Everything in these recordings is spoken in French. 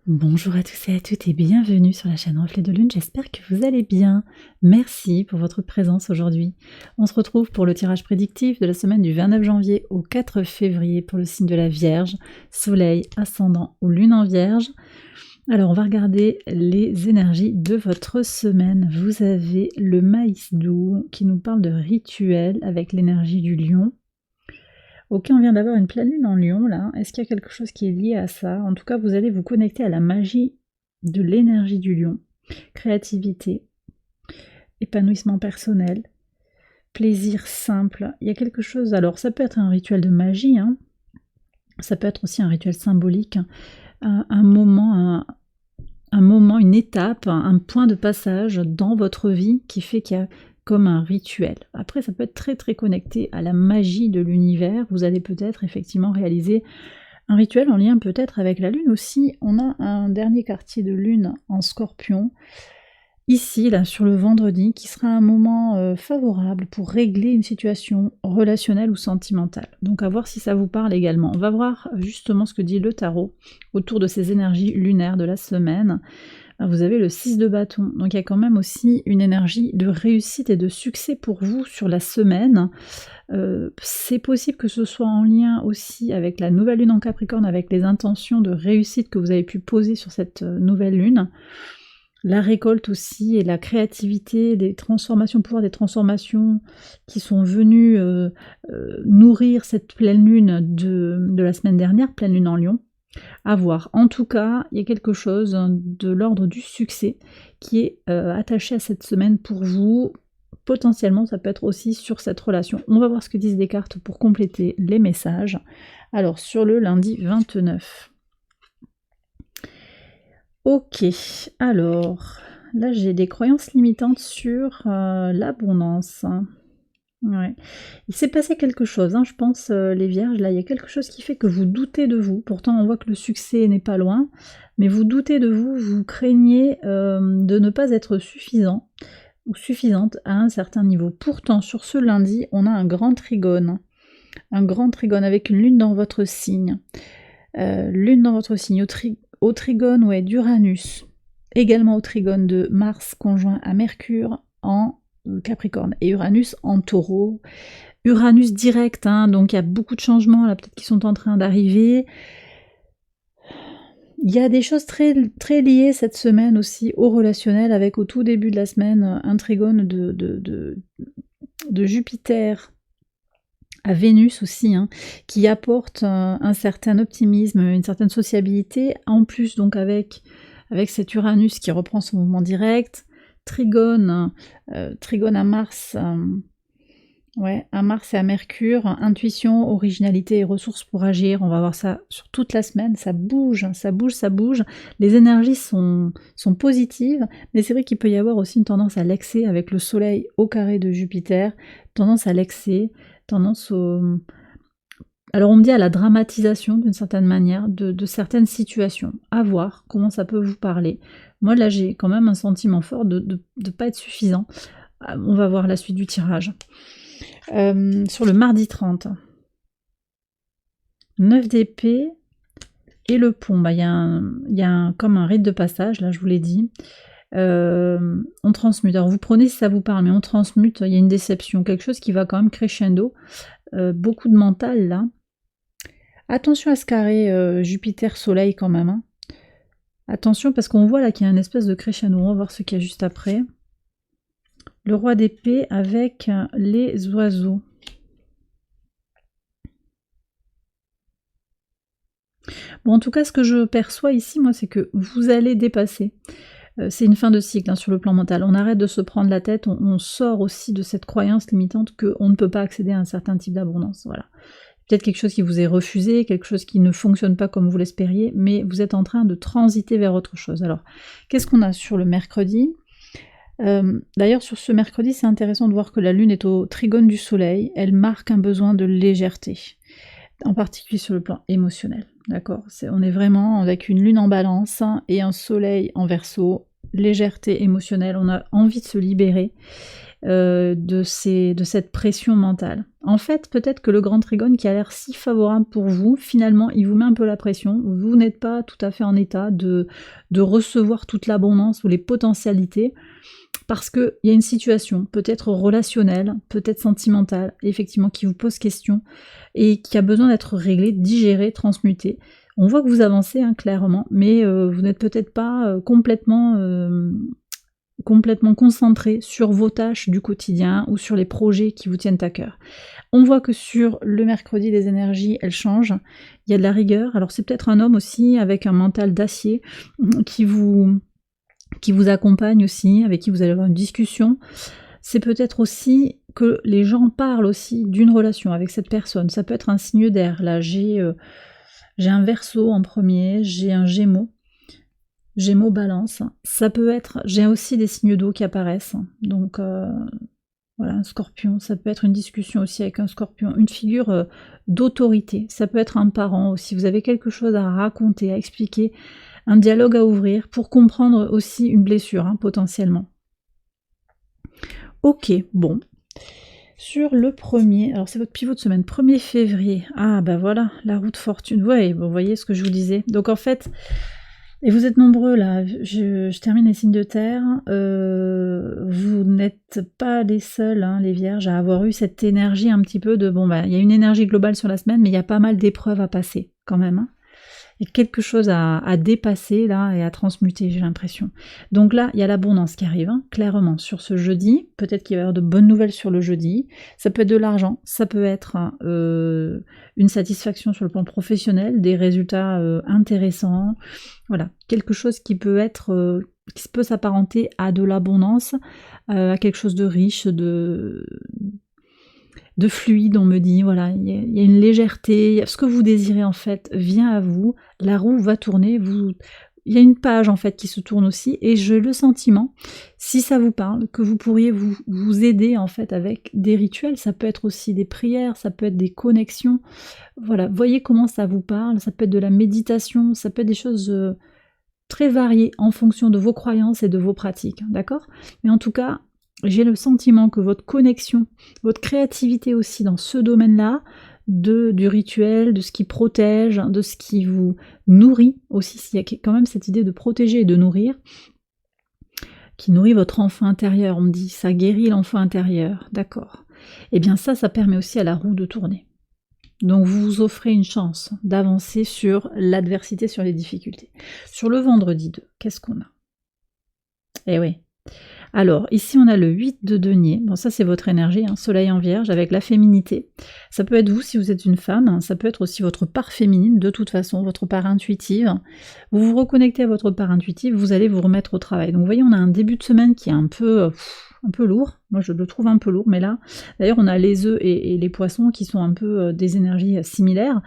Bonjour à tous et à toutes et bienvenue sur la chaîne Reflet de Lune, j'espère que vous allez bien. Merci pour votre présence aujourd'hui. On se retrouve pour le tirage prédictif de la semaine du 29 janvier au 4 février pour le signe de la Vierge, Soleil, Ascendant ou Lune en Vierge. Alors on va regarder les énergies de votre semaine. Vous avez le maïs doux qui nous parle de rituel avec l'énergie du lion. Ok, on vient d'avoir une pleine lune en Lion, là. Est-ce qu'il y a quelque chose qui est lié à ça? En tout cas, vous allez vous connecter à la magie de l'énergie du lion. Créativité, épanouissement personnel, plaisir simple. Il y a quelque chose, alors ça peut être un rituel de magie, hein. Ça peut être aussi un rituel symbolique, un moment, une étape, un point de passage dans votre vie qui fait qu'il y a comme un rituel. Après, ça peut être très très connecté à la magie de l'univers. Vous allez peut-être effectivement réaliser un rituel en lien peut-être avec la lune aussi. On a un dernier quartier de lune en Scorpion, ici, là, sur le vendredi, qui sera un moment favorable pour régler une situation relationnelle ou sentimentale. Donc à voir si ça vous parle également. On va voir justement ce que dit le tarot autour de ces énergies lunaires de la semaine. Vous avez le 6 de bâton, donc il y a quand même aussi une énergie de réussite et de succès pour vous sur la semaine. C'est possible que ce soit en lien aussi avec la nouvelle lune en Capricorne, avec les intentions de réussite que vous avez pu poser sur cette nouvelle lune. La récolte aussi et la créativité, des transformations, pouvoir des transformations qui sont venues nourrir cette pleine lune de la semaine dernière, pleine lune en Lion. À voir. En tout cas, il y a quelque chose de l'ordre du succès qui est attaché à cette semaine pour vous. Potentiellement, ça peut être aussi sur cette relation. On va voir ce que disent les cartes pour compléter les messages. Alors, sur le lundi 29. Ok, alors, là j'ai des croyances limitantes sur l'abondance. Ouais. Il s'est passé quelque chose, hein, je pense, les vierges, là, il y a quelque chose qui fait que vous doutez de vous. Pourtant, on voit que le succès n'est pas loin, mais vous doutez de vous, vous craignez de ne pas être suffisant ou suffisante à un certain niveau. Pourtant, sur ce lundi, on a un grand trigone avec une lune dans votre signe. Lune dans votre signe, au trigone, ouais, d'Uranus. Également au trigone de Mars conjoint à Mercure en Capricorne et Uranus en Taureau. Uranus direct, hein, donc il y a beaucoup de changements là, peut-être qui sont en train d'arriver. Il y a des choses très, très liées cette semaine aussi au relationnel, avec au tout début de la semaine un trigone de Jupiter à Vénus aussi, hein, qui apporte un certain optimisme, une certaine sociabilité, en plus donc avec cet Uranus qui reprend son mouvement direct, trigone à Mars, à Mars et à Mercure, intuition, originalité et ressources pour agir. On va voir ça sur toute la semaine, ça bouge, ça bouge, ça bouge. Les énergies sont positives, mais c'est vrai qu'il peut y avoir aussi une tendance à l'excès avec le soleil au carré de Jupiter, tendance à l'excès, tendance au... Alors on me dit à la dramatisation d'une certaine manière de certaines situations. À voir comment ça peut vous parler. Moi là j'ai quand même un sentiment fort de pas être suffisant. On va voir la suite du tirage. Sur le mardi 30. 9 d'épée et le pont. Il y a comme un rite de passage, là je vous l'ai dit. On transmute. Alors vous prenez si ça vous parle, mais on transmute, il y a une déception, quelque chose qui va quand même crescendo. Beaucoup de mental là. Attention à ce carré Jupiter-Soleil quand même. Hein. Attention parce qu'on voit là qu'il y a une espèce de crescendo. On va voir ce qu'il y a juste après. Le roi d'épée avec les oiseaux. Bon, en tout cas, ce que je perçois ici, moi, c'est que vous allez dépasser. C'est une fin de cycle hein, sur le plan mental. On arrête de se prendre la tête, on sort aussi de cette croyance limitante qu'on ne peut pas accéder à un certain type d'abondance. Voilà. Peut-être quelque chose qui vous est refusé, quelque chose qui ne fonctionne pas comme vous l'espériez, mais vous êtes en train de transiter vers autre chose. Alors, qu'est-ce qu'on a sur le mercredi ? D'ailleurs, sur ce mercredi, c'est intéressant de voir que la Lune est au trigone du Soleil. Elle marque un besoin de légèreté, en particulier sur le plan émotionnel. D'accord ? On est vraiment avec une Lune en Balance et un Soleil en Verseau. Légèreté émotionnelle, on a envie de se libérer. de cette pression mentale. En fait, peut-être que le grand trigone qui a l'air si favorable pour vous, finalement, il vous met un peu la pression. Vous n'êtes pas tout à fait en état de recevoir toute l'abondance ou les potentialités, parce qu'il y a une situation, peut-être relationnelle, peut-être sentimentale, effectivement, qui vous pose question et qui a besoin d'être réglée, digérée, transmutée. On voit que vous avancez clairement, mais vous n'êtes peut-être pas complètement concentré sur vos tâches du quotidien ou sur les projets qui vous tiennent à cœur. On voit que sur le mercredi, les énergies, elles changent. Il y a de la rigueur. Alors c'est peut-être un homme aussi avec un mental d'acier qui vous accompagne aussi, avec qui vous allez avoir une discussion. C'est peut-être aussi que les gens parlent aussi d'une relation avec cette personne. Ça peut être un signe d'air. Là, j'ai un Verseau en premier, j'ai un Gémeaux Balance. Ça peut être, j'ai aussi des signes d'eau qui apparaissent. Donc voilà, un Scorpion. Ça peut être une discussion aussi avec un Scorpion, une figure d'autorité. Ça peut être un parent aussi. Vous avez quelque chose à raconter, à expliquer, un dialogue à ouvrir pour comprendre aussi une blessure potentiellement. Ok, bon. Sur le premier, alors c'est votre pivot de semaine, 1er février. Ah bah voilà, la roue de fortune. Ouais, vous voyez ce que je vous disais. Donc en fait, et vous êtes nombreux là, je termine les signes de terre. Vous n'êtes pas les seuls, les vierges, à avoir eu cette énergie un petit peu de, il y a une énergie globale sur la semaine, mais il y a pas mal d'épreuves à passer quand même. Il y a quelque chose à dépasser là et à transmuter, j'ai l'impression. Donc là, il y a l'abondance qui arrive, clairement, sur ce jeudi. Peut-être qu'il va y avoir de bonnes nouvelles sur le jeudi. Ça peut être de l'argent, ça peut être une satisfaction sur le plan professionnel, des résultats intéressants. Voilà, quelque chose qui peut être, qui peut s'apparenter à de l'abondance, à quelque chose de riche, de fluide, on me dit, voilà, il y a une légèreté, ce que vous désirez en fait vient à vous, la roue va tourner, il y a une page en fait qui se tourne aussi, et j'ai le sentiment, si ça vous parle, que vous pourriez vous aider en fait avec des rituels, ça peut être aussi des prières, ça peut être des connexions, voilà, voyez comment ça vous parle, ça peut être de la méditation, ça peut être des choses très variées en fonction de vos croyances et de vos pratiques, d'accord? Mais en tout cas, j'ai le sentiment que votre connexion, votre créativité aussi dans ce domaine-là, du rituel, de ce qui protège, de ce qui vous nourrit aussi, s'il y a quand même cette idée de protéger et de nourrir, qui nourrit votre enfant intérieur, on me dit, ça guérit l'enfant intérieur, d'accord. Et bien ça permet aussi à la roue de tourner. Donc vous vous offrez une chance d'avancer sur l'adversité, sur les difficultés. Sur le vendredi 2, qu'est-ce qu'on a? Eh oui. Alors, ici on a le 8 de denier, bon ça c'est votre énergie, soleil en vierge avec la féminité. Ça peut être vous si vous êtes une femme, ça peut être aussi votre part féminine, de toute façon, votre part intuitive. Vous vous reconnectez à votre part intuitive, vous allez vous remettre au travail. Donc vous voyez, on a un début de semaine qui est un peu lourd, moi je le trouve un peu lourd, mais là, d'ailleurs on a les œufs et les poissons qui sont un peu des énergies similaires,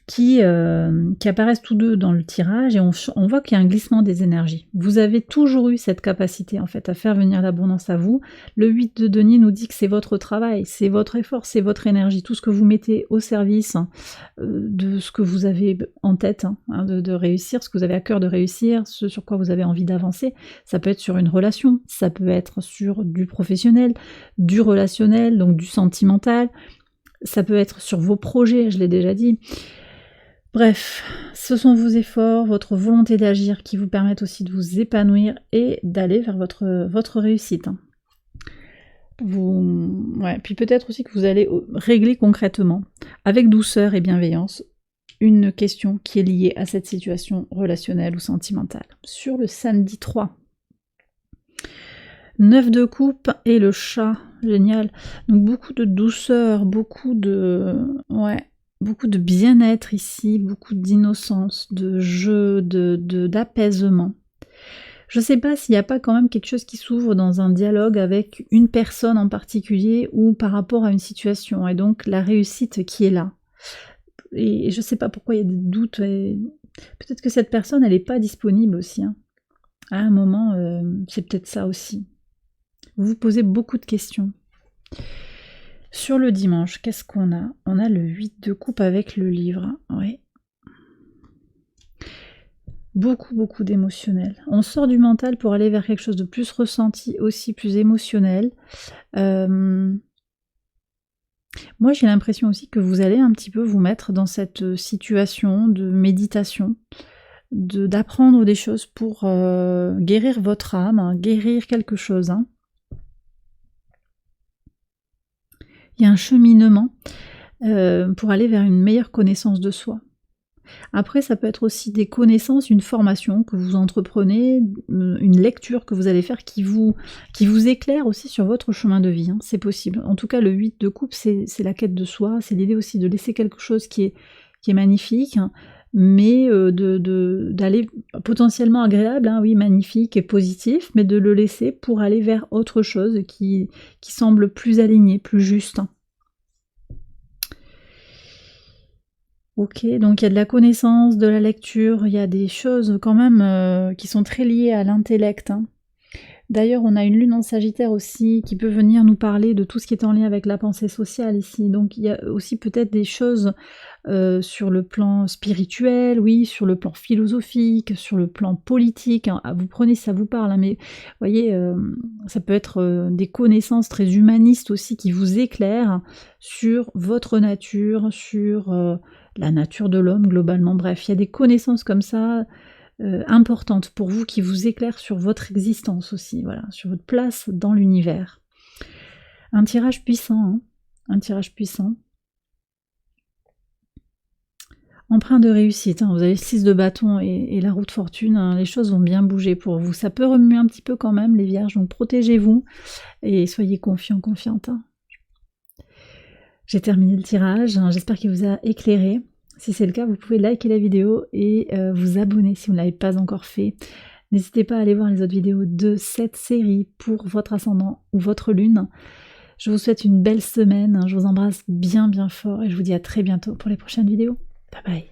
qui apparaissent tous deux dans le tirage, et on voit qu'il y a un glissement des énergies. Vous avez toujours eu cette capacité en fait à faire venir l'abondance à vous. Le 8 de denier nous dit que c'est votre travail, c'est votre effort, c'est votre énergie, tout ce que vous mettez au service de ce que vous avez en tête, de réussir, ce que vous avez à cœur de réussir, ce sur quoi vous avez envie d'avancer. Ça peut être sur une relation, ça peut être sur du professionnel, du relationnel, donc du sentimental, ça peut être sur vos projets, je l'ai déjà dit. Bref, ce sont vos efforts, votre volonté d'agir qui vous permettent aussi de vous épanouir et d'aller vers votre réussite. Puis peut-être aussi que vous allez régler concrètement, avec douceur et bienveillance, une question qui est liée à cette situation relationnelle ou sentimentale. Sur le samedi 3, 9 de coupe et le chat, génial. Donc beaucoup de douceur, beaucoup de bien-être ici, beaucoup d'innocence, de jeu, d'apaisement. Je ne sais pas s'il n'y a pas quand même quelque chose qui s'ouvre dans un dialogue avec une personne en particulier ou par rapport à une situation, et donc la réussite qui est là. Et je ne sais pas pourquoi il y a des doutes, peut-être que cette personne elle n'est pas disponible aussi. À un moment, c'est peut-être ça aussi. Vous vous posez beaucoup de questions. Sur le dimanche, qu'est-ce qu'on a? On a le 8 de coupe avec le livre, oui. beaucoup d'émotionnel. On sort du mental pour aller vers quelque chose de plus ressenti, aussi plus émotionnel. Moi, j'ai l'impression aussi que vous allez un petit peu vous mettre dans cette situation de méditation, d'apprendre des choses pour guérir votre âme, hein, guérir quelque chose. Hein. Il y a un cheminement pour aller vers une meilleure connaissance de soi. Après, ça peut être aussi des connaissances, une formation que vous entreprenez, une lecture que vous allez faire qui vous éclaire aussi sur votre chemin de vie, hein, c'est possible. En tout cas, le 8 de coupe, c'est la quête de soi, c'est l'idée aussi de laisser quelque chose qui est magnifique, hein, mais d'aller potentiellement agréable, hein, oui, magnifique et positif, mais de le laisser pour aller vers autre chose qui semble plus aligné, plus juste. Hein. Ok, donc il y a de la connaissance, de la lecture, il y a des choses quand même qui sont très liées à l'intellect. Hein. D'ailleurs, on a une lune en Sagittaire aussi qui peut venir nous parler de tout ce qui est en lien avec la pensée sociale ici. Donc il y a aussi peut-être des choses sur le plan spirituel, oui, sur le plan philosophique, sur le plan politique. Hein. Vous prenez si ça vous parle, hein, mais vous voyez, ça peut être des connaissances très humanistes aussi qui vous éclairent sur votre nature, sur la nature de l'homme globalement. Bref, il y a des connaissances comme ça importantes pour vous qui vous éclairent sur votre existence aussi, voilà, sur votre place dans l'univers. Un tirage puissant, hein, un tirage puissant. Empreint de réussite, hein, vous avez le 6 de bâton et la roue de fortune, hein, les choses vont bien bouger pour vous. Ça peut remuer un petit peu quand même les vierges, donc protégez-vous et soyez confiants, confiantes. Hein. J'ai terminé le tirage, hein, j'espère qu'il vous a éclairé. Si c'est le cas, vous pouvez liker la vidéo et vous abonner si vous ne l'avez pas encore fait. N'hésitez pas à aller voir les autres vidéos de cette série pour votre ascendant ou votre lune. Je vous souhaite une belle semaine, je vous embrasse bien fort et je vous dis à très bientôt pour les prochaines vidéos. Bye bye.